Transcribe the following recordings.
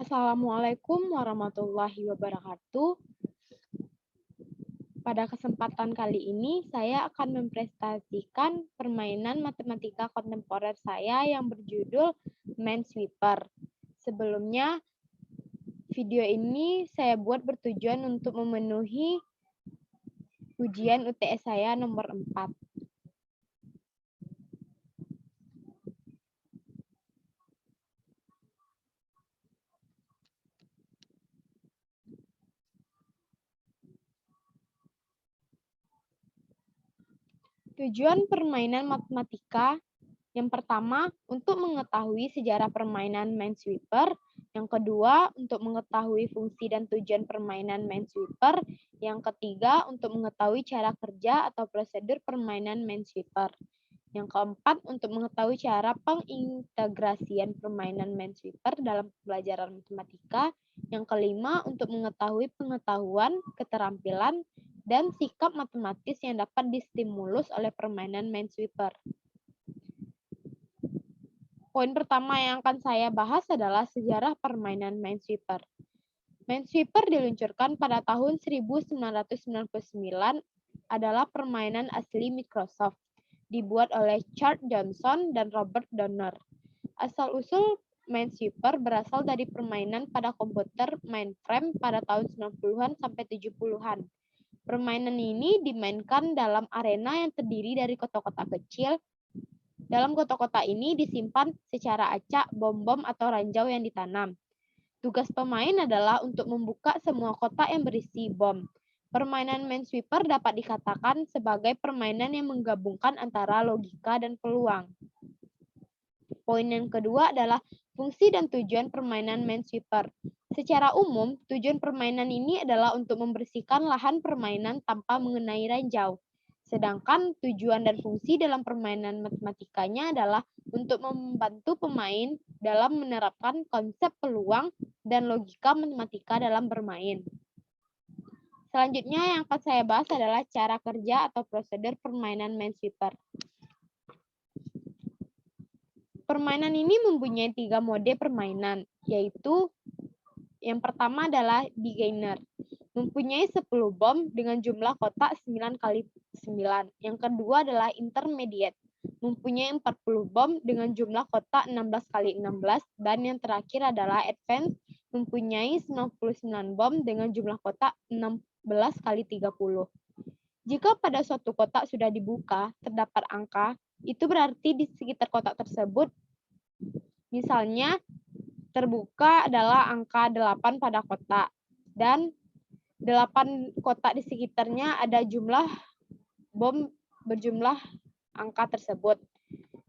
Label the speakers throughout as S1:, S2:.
S1: Assalamualaikum warahmatullahi wabarakatuh. Pada kesempatan kali ini, saya akan mempresentasikan permainan matematika kontemporer saya yang berjudul Minesweeper. Sebelumnya, video ini saya buat bertujuan untuk memenuhi ujian UTS saya nomor 4. Tujuan permainan matematika yang pertama, untuk mengetahui sejarah permainan Minesweeper. Yang kedua, untuk mengetahui fungsi dan tujuan permainan Minesweeper. Yang ketiga, untuk mengetahui cara kerja atau prosedur permainan Minesweeper. Yang keempat, untuk mengetahui cara pengintegrasian permainan Minesweeper dalam pembelajaran matematika. Yang kelima, untuk mengetahui pengetahuan, keterampilan, dan sikap matematis yang dapat distimulus oleh permainan Minesweeper. Poin pertama yang akan saya bahas adalah sejarah permainan Minesweeper. Minesweeper diluncurkan pada tahun 1999, adalah permainan asli Microsoft, dibuat oleh Charles Johnson dan Robert Donner. Asal-usul Minesweeper berasal dari permainan pada komputer mainframe pada tahun 90-an sampai 70-an. Permainan ini dimainkan dalam arena yang terdiri dari kotak-kotak kecil. Dalam kotak-kotak ini disimpan secara acak bom-bom atau ranjau yang ditanam. Tugas pemain adalah untuk membuka semua kotak yang berisi bom. Permainan Minesweeper dapat dikatakan sebagai permainan yang menggabungkan antara logika dan peluang. Poin yang kedua adalah fungsi dan tujuan permainan Minesweeper. Secara umum, tujuan permainan ini adalah untuk membersihkan lahan permainan tanpa mengenai ranjau. Sedangkan tujuan dan fungsi dalam permainan matematikanya adalah untuk membantu pemain dalam menerapkan konsep peluang dan logika matematika dalam bermain. Selanjutnya yang akan saya bahas adalah cara kerja atau prosedur permainan Minesweeper. Permainan ini mempunyai 3 mode permainan, yaitu yang pertama adalah beginner, mempunyai 10 bom dengan jumlah kotak 9 kali 9. Yang kedua adalah intermediate, mempunyai 40 bom dengan jumlah kotak 16 kali 16. Dan yang terakhir adalah advance, mempunyai 99 bom dengan jumlah kotak 16 kali 30. Jika pada suatu kotak sudah dibuka, terdapat angka, itu berarti di sekitar kotak tersebut, misalnya, terbuka adalah angka 8 pada kotak, dan 8 kotak di sekitarnya ada jumlah bom berjumlah angka tersebut.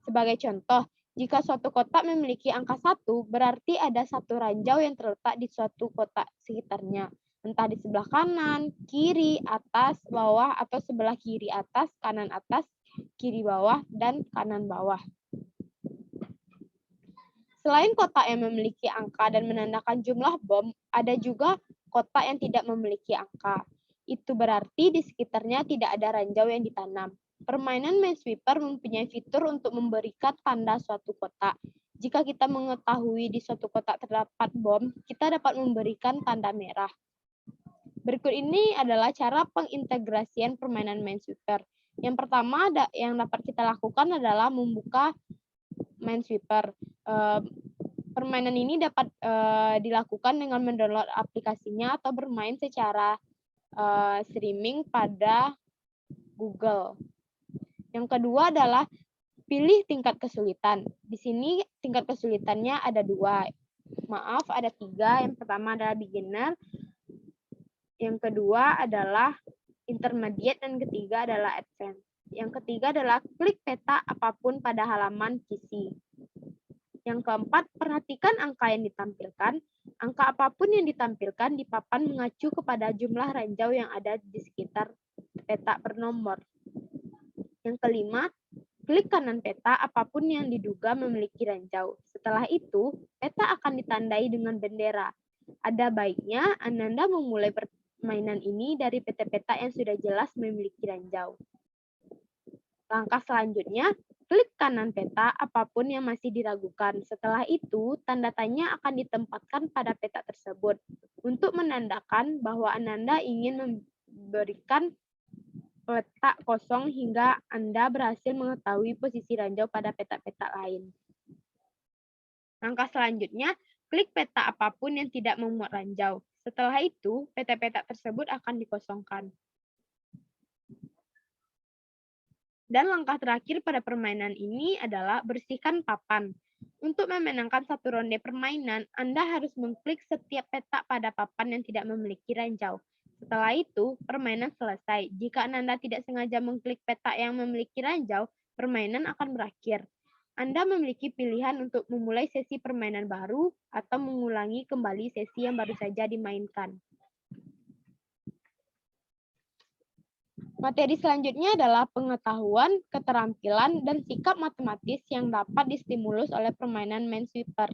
S1: Sebagai contoh, jika suatu kotak memiliki angka 1, berarti ada satu ranjau yang terletak di suatu kotak sekitarnya, entah di sebelah kanan, kiri, atas, bawah, atau sebelah kiri atas, kanan atas, kiri bawah, dan kanan bawah. Selain kotak yang memiliki angka dan menandakan jumlah bom, ada juga kotak yang tidak memiliki angka. Itu berarti di sekitarnya tidak ada ranjau yang ditanam. Permainan Minesweeper mempunyai fitur untuk memberikan tanda suatu kotak. Jika kita mengetahui di suatu kotak terdapat bom, kita dapat memberikan tanda merah. Berikut ini adalah cara pengintegrasian permainan Minesweeper. Yang pertama yang dapat kita lakukan adalah membuka Minesweeper. Permainan ini dapat dilakukan dengan mendownload aplikasinya atau bermain secara streaming pada Google. Yang kedua adalah pilih tingkat kesulitan. Di sini tingkat kesulitannya ada 2. Maaf, ada 3. Yang pertama adalah beginner, yang kedua adalah intermediate, dan ketiga adalah advanced. Yang ketiga adalah klik peta apapun pada halaman PC. Yang keempat, perhatikan angka yang ditampilkan. Angka apapun yang ditampilkan di papan mengacu kepada jumlah ranjau yang ada di sekitar peta bernomor. Yang kelima, klik kanan peta apapun yang diduga memiliki ranjau. Setelah itu, peta akan ditandai dengan bendera. Ada baiknya Anda memulai permainan ini dari peta-peta yang sudah jelas memiliki ranjau. Langkah selanjutnya, Klik kanan peta apapun yang masih diragukan. Setelah itu, tanda tanya akan ditempatkan pada peta tersebut untuk menandakan bahwa Ananda ingin memberikan peta kosong hingga Anda berhasil mengetahui posisi ranjau pada peta-peta lain. Langkah selanjutnya, klik peta apapun yang tidak memuat ranjau. Setelah itu, peta-peta tersebut akan dikosongkan. Dan langkah terakhir pada permainan ini adalah bersihkan papan. Untuk memenangkan satu ronde permainan, Anda harus mengklik setiap peta pada papan yang tidak memiliki ranjau. Setelah itu, permainan selesai. Jika Anda tidak sengaja mengklik peta yang memiliki ranjau, permainan akan berakhir. Anda memiliki pilihan untuk memulai sesi permainan baru atau mengulangi kembali sesi yang baru saja dimainkan. Materi selanjutnya adalah pengetahuan, keterampilan, dan sikap matematis yang dapat distimulus oleh permainan Minesweeper.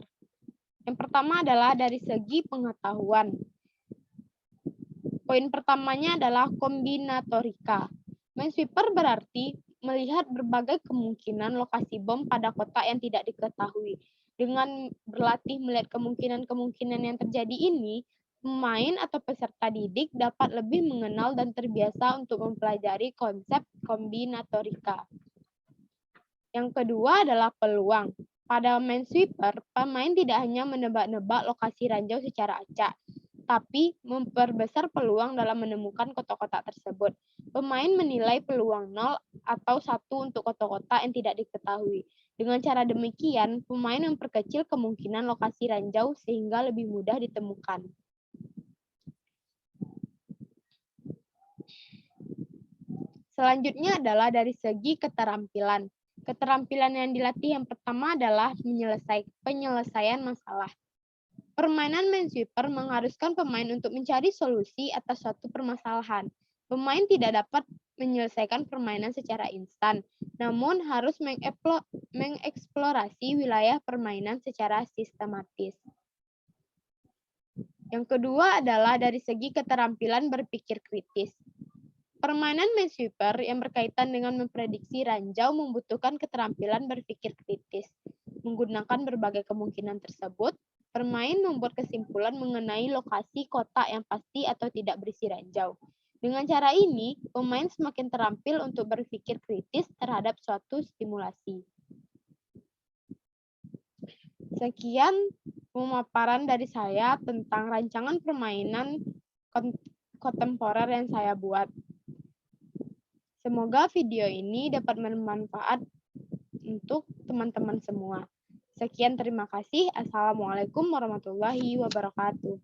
S1: Yang pertama adalah dari segi pengetahuan. Poin pertamanya adalah kombinatorika. Minesweeper berarti melihat berbagai kemungkinan lokasi bom pada kota yang tidak diketahui. Dengan berlatih melihat kemungkinan-kemungkinan yang terjadi ini, pemain atau peserta didik dapat lebih mengenal dan terbiasa untuk mempelajari konsep kombinatorika. Yang kedua adalah peluang. Pada Minesweeper, pemain tidak hanya menebak-nebak lokasi ranjau secara acak, tapi memperbesar peluang dalam menemukan kotak-kotak tersebut. Pemain menilai peluang 0 atau 1 untuk kotak-kotak yang tidak diketahui. Dengan cara demikian, pemain memperkecil kemungkinan lokasi ranjau sehingga lebih mudah ditemukan. Selanjutnya adalah dari segi keterampilan. Keterampilan yang dilatih yang pertama adalah penyelesaian masalah. Permainan Minesweeper mengharuskan pemain untuk mencari solusi atas suatu permasalahan. Pemain tidak dapat menyelesaikan permainan secara instan, namun harus mengeksplorasi wilayah permainan secara sistematis. Yang kedua adalah dari segi keterampilan berpikir kritis. Permainan Minesweeper yang berkaitan dengan memprediksi ranjau membutuhkan keterampilan berpikir kritis. Menggunakan berbagai kemungkinan tersebut, pemain membuat kesimpulan mengenai lokasi kotak yang pasti atau tidak berisi ranjau. Dengan cara ini, pemain semakin terampil untuk berpikir kritis terhadap suatu stimulasi. Sekian pemaparan dari saya tentang rancangan permainan kontemporer yang saya buat. Semoga video ini dapat bermanfaat untuk teman-teman semua. Sekian, terima kasih. Assalamualaikum warahmatullahi wabarakatuh.